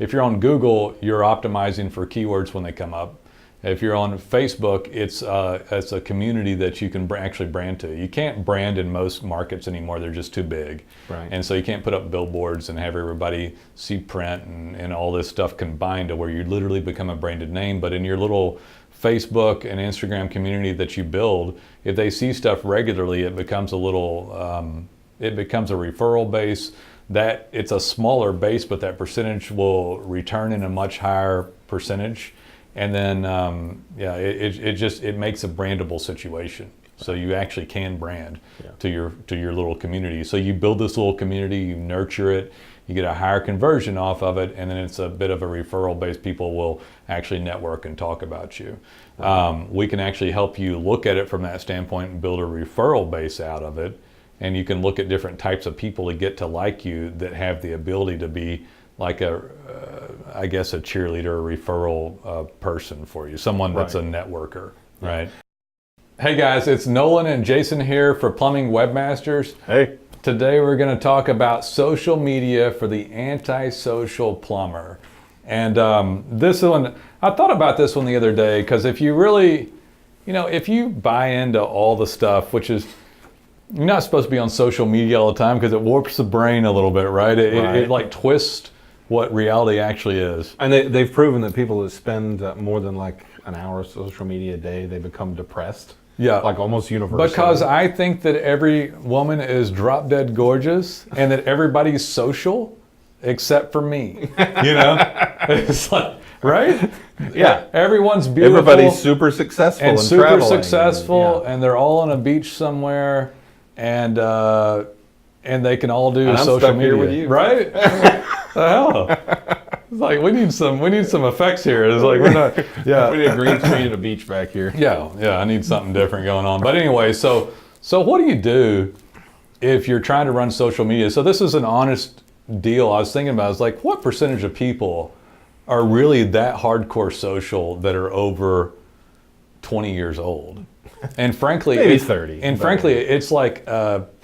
If you're on Google, you're optimizing for keywords when they come up. If you're on Facebook, it's a community that you can actually brand to. You can't brand in most markets anymore; they're just too big. Right. And so you can't put up billboards and have everybody see print and all this stuff combined to where you literally become a branded name. But in your little Facebook and Instagram community that you build, if they see stuff regularly, it becomes a little, it becomes a referral base. That it's a smaller base, but that percentage will return in a much higher percentage. And then, it makes a brandable situation. So you actually can brand to your little community. So you build this little community, you nurture it, you get a higher conversion off of it, and then it's a bit of a referral base. People will actually network and talk about you. We can actually help you look at it from that standpoint and build a referral base out of it. And you can look at different types of people to get to like you that have the ability to be like a cheerleader, a referral person for you, someone that's a networker, right? Hey guys, it's Nolan and Jason here for Plumbing Webmasters. Hey. Today we're going to talk about social media for the antisocial plumber. And this one, I thought about this one the other day, because if you really, if you buy into all the stuff, which is, you're not supposed to be on social media all the time because it warps the brain a little bit, right? It like twists what reality actually is. And they've proven that people that spend more than like an hour of social media a day, they become depressed. Yeah. Like almost universally. Because I think that every woman is drop dead gorgeous and that everybody's social except for me. It's like, right? Yeah. Everyone's beautiful. Everybody's super successful and super traveling successful, and they're all on a beach somewhere, and they can all do social media. Here with you. Right? The hell? It's like we need some effects here. It's like we're not. Yeah. We need a green screen and a beach back here. Yeah. I need something different going on. But anyway, so what do you do if you're trying to run social media? So this is an honest deal. I was thinking about. I was like, what percentage of people are really that hardcore social that are over 20 years old? And frankly, maybe 30. And frankly, it's like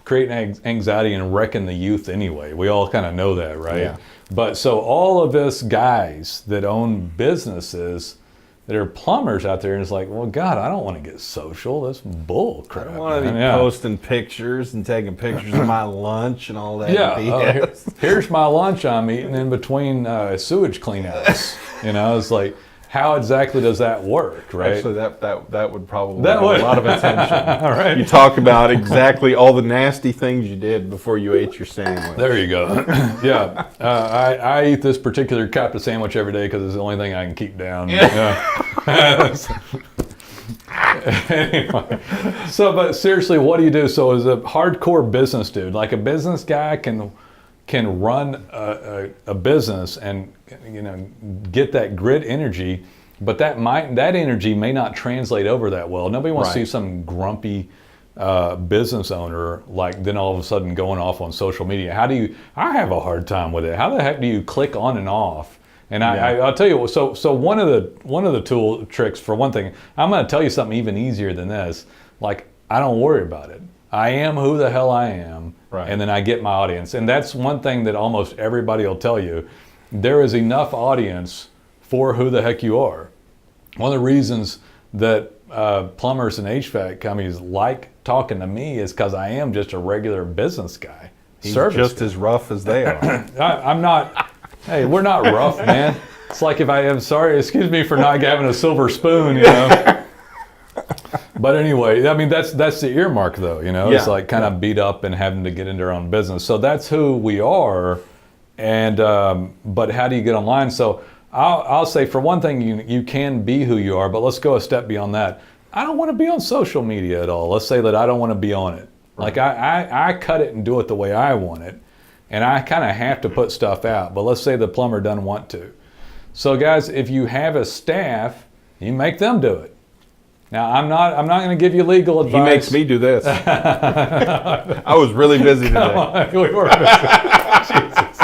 creating anxiety and wrecking the youth anyway. We all kind of know that, right? Yeah. But so all of us guys that own businesses that are plumbers out there, and it's like, well, God, I don't want to get social. That's bull crap. I don't want to be posting pictures and taking pictures of my lunch and all that. Yeah. Here's my lunch I'm eating in between sewage cleanouts. It's like, how exactly does that work, right? Actually, that would probably have a lot of attention. All right. You talk about exactly all the nasty things you did before you ate your sandwich. There you go. Yeah. I eat this particular cup of sandwich every day because it's the only thing I can keep down. Anyway. So, but seriously, what do you do? So as a hardcore business dude, like a business guy can run a business and get that grit energy, but that energy may not translate over that well. Nobody wants to see some grumpy business owner like then all of a sudden going off on social media. I have a hard time with it. How the heck do you click on and off? And I'll tell you, so one of the tool tricks, for one thing, I'm going to tell you something even easier than this. Like, I don't worry about it. I am who the hell I am, and then I get my audience. And that's one thing that almost everybody will tell you. There is enough audience for who the heck you are. One of the reasons that plumbers and HVAC companies like talking to me is because I am just a regular business guy. He's just as rough as they are. I'm not. Hey, we're not rough, man. It's like if I am sorry, excuse me for not having a silver spoon, But anyway, I mean, that's the earmark though, It's like kind of beat up and having to get into our own business. So that's who we are. And, but how do you get online? So I'll say, for one thing, you can be who you are, but let's go a step beyond that. I don't want to be on social media at all. Let's say that I don't want to be on it. Like I cut it and do it the way I want it. And I kind of have to put stuff out, but let's say the plumber doesn't want to. So guys, if you have a staff, you make them do it. Now, I'm not going to give you legal advice. He makes me do this. I was really busy today. We were busy. Jesus.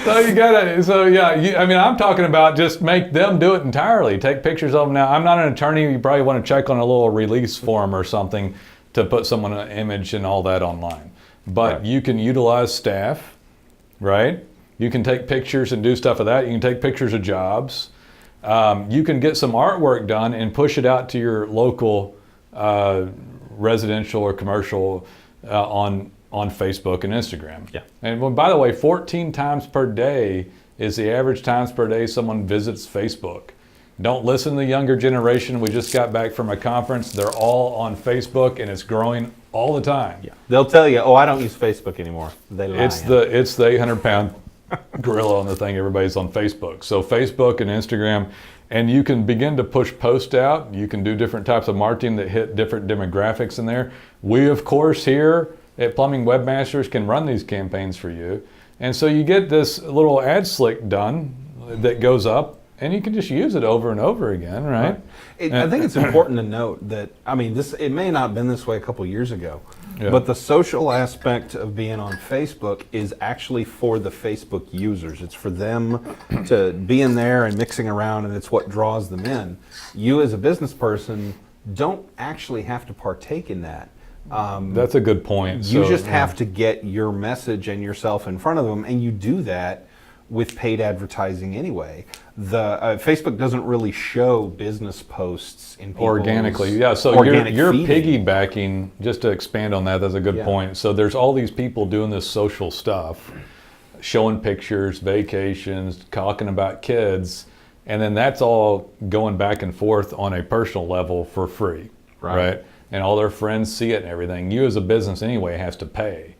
I'm talking about just make them do it entirely. Take pictures of them. Now, I'm not an attorney. You probably want to check on a little release form or something to put someone an image and all that online. But you can utilize staff, right? You can take pictures and do stuff of that. You can take pictures of jobs. You can get some artwork done and push it out to your local residential or commercial on Facebook and Instagram. Yeah. And well, by the way, 14 times per day is the average times per day someone visits Facebook. Don't listen to the younger generation. We just got back from a conference. They're all on Facebook, and it's growing all the time. Yeah. They'll tell you, "Oh, I don't use Facebook anymore." They lie. It's the 800-pound gorilla on the thing. Everybody's on Facebook. So Facebook and Instagram, and you can begin to push posts out. You can do different types of marketing that hit different demographics in there. We, of course, here at Plumbing Webmasters can run these campaigns for you. And so you get this little ad slick done that goes up, and you can just use it over and over again, right? I think it's important to note that, it may not have been this way a couple years ago, but the social aspect of being on Facebook is actually for the Facebook users. It's for them to be in there and mixing around, and it's what draws them in. You as a business person don't actually have to partake in that. That's a good point. You just have to get your message and yourself in front of them, and you do that with paid advertising anyway. The Facebook doesn't really show business posts in people's organically. Yeah, so you're piggybacking, just to expand on that, that's a good point. So there's all these people doing this social stuff, showing pictures, vacations, talking about kids, and then that's all going back and forth on a personal level for free, right? And all their friends see it and everything. You as a business anyway has to pay.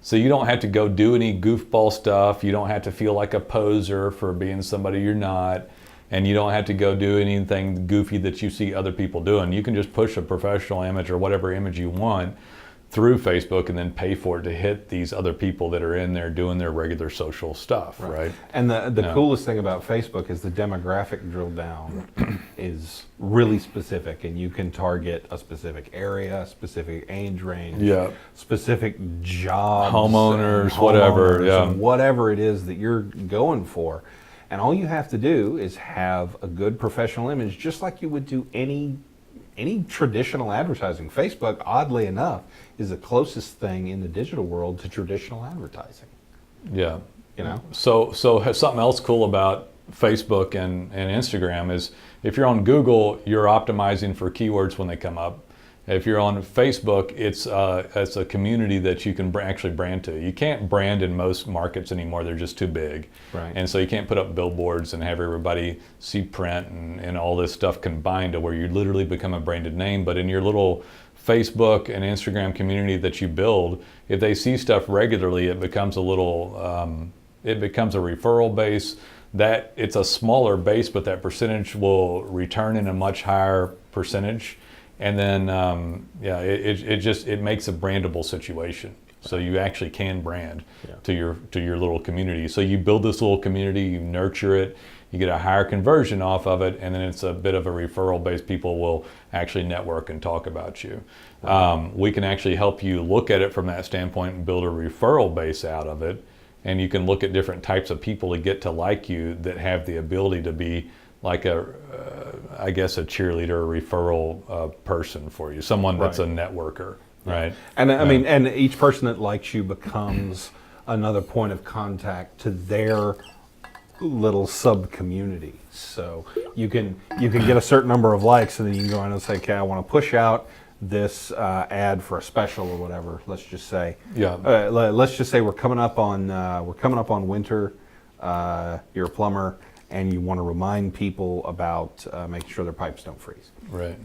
So you don't have to go do any goofball stuff. You don't have to feel like a poser for being somebody you're not. And you don't have to go do anything goofy that you see other people doing. You can just push a professional image or whatever image you want through Facebook and then pay for it to hit these other people that are in there doing their regular social stuff, right? And the coolest thing about Facebook is the demographic drill down is really specific, and you can target a specific area, specific age range, specific jobs, homeowners, whatever, whatever it is that you're going for. And all you have to do is have a good professional image, just like you would do any traditional advertising. Facebook, oddly enough, is the closest thing in the digital world to traditional advertising. Yeah. You know? So something else cool about Facebook and Instagram is if you're on Google, you're optimizing for keywords when they come up. If you're on Facebook, it's a community that you can actually brand to. You can't brand in most markets anymore. They're just too big. Right. And so you can't put up billboards and have everybody see print and all this stuff combined to where you literally become a branded name. But in your little Facebook and Instagram community that you build, if they see stuff regularly, it becomes a little, it becomes a referral base. That it's a smaller base, but that percentage will return in a much higher percentage. And then, it makes a brandable situation. So you actually can brand to your little community. So you build this little community, you nurture it, you get a higher conversion off of it, and then it's a bit of a referral base. People will actually network and talk about you. We can actually help you look at it from that standpoint and build a referral base out of it. And you can look at different types of people to get to like you that have the ability to be like a cheerleader, a referral person for you, someone that's a networker, right? And and each person that likes you becomes another point of contact to their little sub community. So you can get a certain number of likes, and then you can go in and say, okay, I want to push out this ad for a special or whatever. Let's just say, let's just say we're coming up on winter. You're a plumber, and you want to remind people about making sure their pipes don't freeze. Right.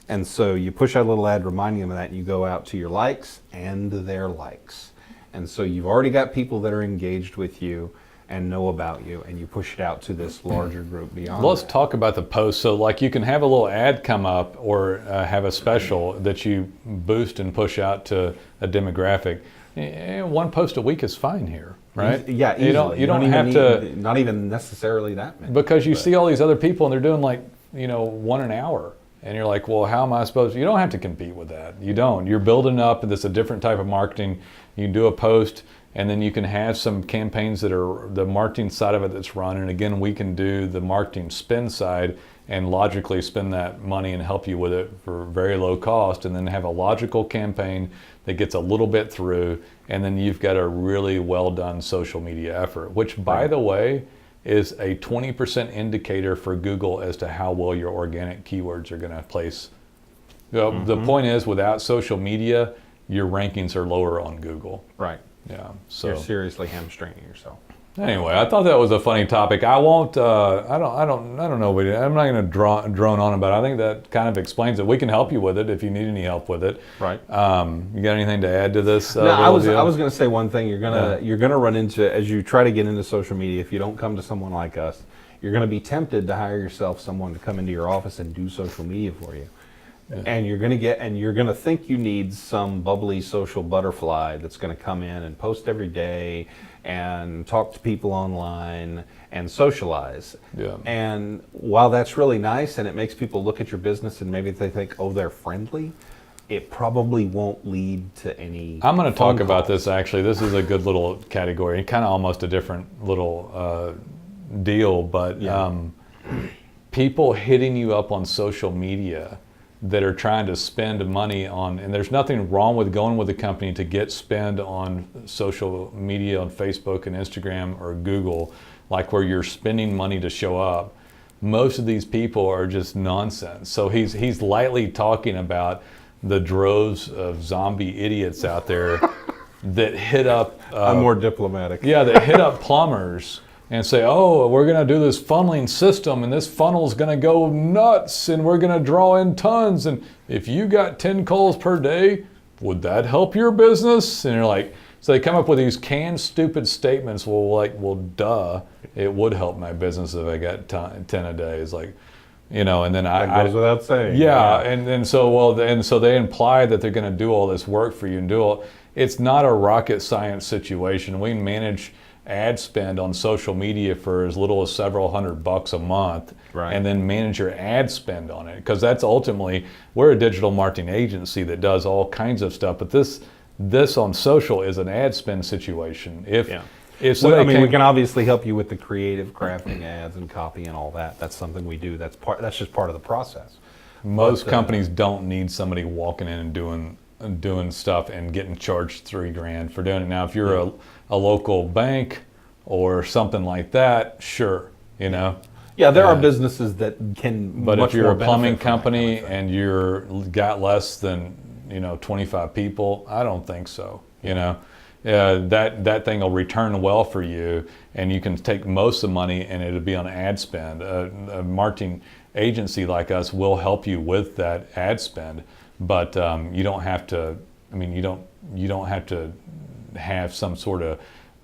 And so you push out a little ad reminding them of that, and you go out to your likes and their likes. And so you've already got people that are engaged with you and know about you, and you push it out to this larger group beyond. Let's talk about the post. So like you can have a little ad come up or have a special that you boost and push out to a demographic. One post a week is fine here, right? Yeah, easily. You don't have to. Not even necessarily that many. Because you see all these other people and they're doing like, one an hour. And you're like, well, how am I supposed to? You don't have to compete with that. You don't. You're building up, and it's a different type of marketing. You can do a post, And then you can have some campaigns that are the marketing side of it that's run. And again, we can do the marketing spend side and logically spend that money and help you with it for very low cost. And then have a logical campaign that gets a little bit through. And then you've got a really well done social media effort, which by the way, is a 20% indicator for Google as to how well your organic keywords are going to place. The point is, without social media, your rankings are lower on Google. Right. Yeah. So you're seriously hamstringing yourself. anyway, I thought that was a funny topic. I won't. I don't know. But I'm not going to drone on about it. I think that kind of explains it. We can help you with it if you need any help with it. Right. You got anything to add to this? No, I was going to say one thing. You're gonna run into, as you try to get into social media, if you don't come to someone like us, you're going to be tempted to hire yourself someone to come into your office and do social media for you. Yeah. And you're going to think you need some bubbly social butterfly that's going to come in and post every day and talk to people online and socialize. Yeah. And while that's really nice and it makes people look at your business and maybe they think, oh, they're friendly, it probably won't lead to any. I'm going to talk about this actually. This is a good little category, kind of almost a different little deal, but people hitting you up on social media that are trying to spend money on, and there's nothing wrong with going with a company to get spend on social media on Facebook and Instagram or Google, like where you're spending money to show up. Most of these people are just nonsense. So he's lightly talking about the droves of zombie idiots out there that hit up. I'm more diplomatic. Yeah, that hit up plumbers and say, oh, we're going to do this funneling system and this funnel's going to go nuts and we're going to draw in tons. And if you got 10 calls per day, would that help your business? And you're like, so they come up with these canned stupid statements. Well, duh, it would help my business if I got 10 a day. It's like, and then that goes without saying. Yeah, and so they imply that they're going to do all this work for you and do all. It's not a rocket science situation. We manage ad spend on social media for as little as several $100 a month, and then manage your ad spend on it, because that's ultimately, we're a digital marketing agency that does all kinds of stuff, but this on social is an ad spend situation. We can obviously help you with the creative crafting ads and copy and all that. That's something we do. That's just part of the process. Most companies don't need somebody walking in and doing stuff and getting charged $3,000 for doing it. Now, if you're a local bank or something like that, sure, Yeah, there are businesses that can. But if you're a plumbing company and you're got less than 25 people, I don't think so. That thing will return well for you, and you can take most of the money and it'll be on ad spend. A marketing agency like us will help you with that ad spend, but you don't have to. You don't have to have some sort of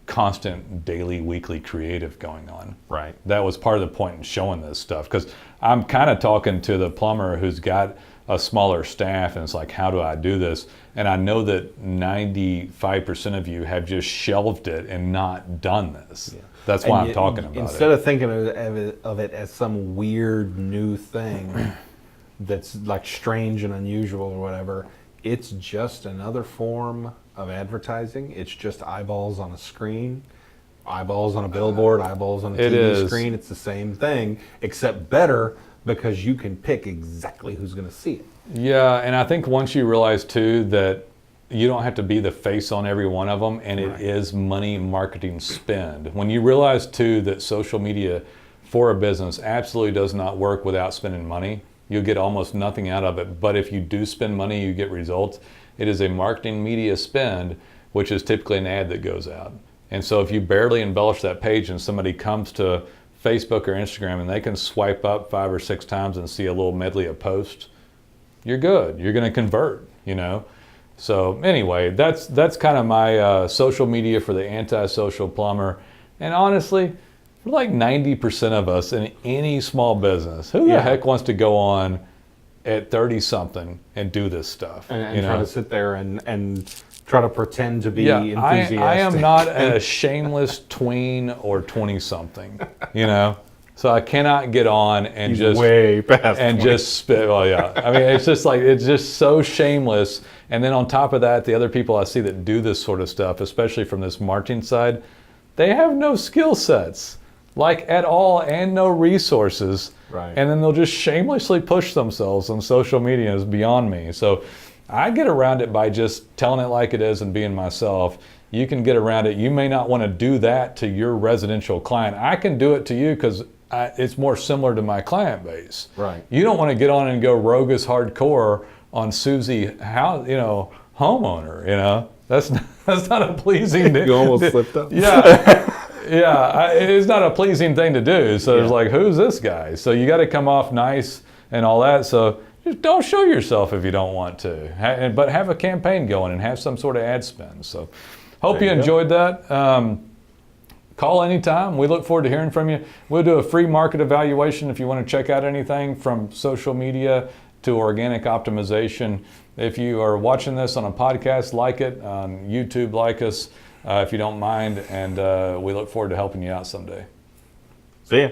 constant daily, weekly creative going on. Right. That was part of the point in showing this stuff, because I'm kind of talking to the plumber who's got a smaller staff, and it's like, how do I do this? And I know that 95% of you have just shelved it and not done this. Yeah. That's why I'm talking about it. Instead of thinking of it as some weird new thing that's like strange and unusual or whatever, it's just another form of advertising. It's just eyeballs on a screen, eyeballs on a billboard, eyeballs on a TV screen. It's the same thing, except better, because you can pick exactly who's going to see it. Yeah, and I think once you realize too that you don't have to be the face on every one of them, and it is money marketing spend. When you realize too that social media for a business absolutely does not work without spending money, you'll get almost nothing out of it. But if you do spend money, you get results. It is a marketing media spend, which is typically an ad that goes out. And so if you barely embellish that page and somebody comes to Facebook or Instagram and they can swipe up 5 or 6 times and see a little medley of posts, you're good. You're going to convert, So anyway, that's kind of my social media for the antisocial plumber. And honestly, for like 90% of us in any small business, who the heck wants to go on at 30-something and do this stuff? And try to sit there and try to pretend to be enthusiastic. I am not a shameless tween or 20-something, So I cannot get on and He's just way past and 20. just spit. Well, yeah. I mean, it's just like, it's just so shameless. And then on top of that, the other people I see that do this sort of stuff, especially from this marketing side, they have no skill sets, like at all, and no resources. Right. And then they'll just shamelessly push themselves on social media. Is beyond me. So I get around it by just telling it like it is and being myself. You can get around it. You may not want to do that to your residential client. I can do it to you because it's more similar to my client base. Right. You don't want to get on and go rogue as hardcore on Susie, homeowner. That's not a pleasing thing. You almost slipped up. Yeah, yeah. It's not a pleasing thing to do. So it's Yeah. like, who's this guy? So you got to come off nice and all that. So just don't show yourself if you don't want to. But have a campaign going and have some sort of ad spend. So hope There you you go. enjoyed that. Call anytime. We look forward to hearing from you. We'll do a free market evaluation if you want to check out anything from social media to organic optimization. If you are watching this on a podcast, like it. On YouTube, like us if you don't mind. And we look forward to helping you out someday. See ya.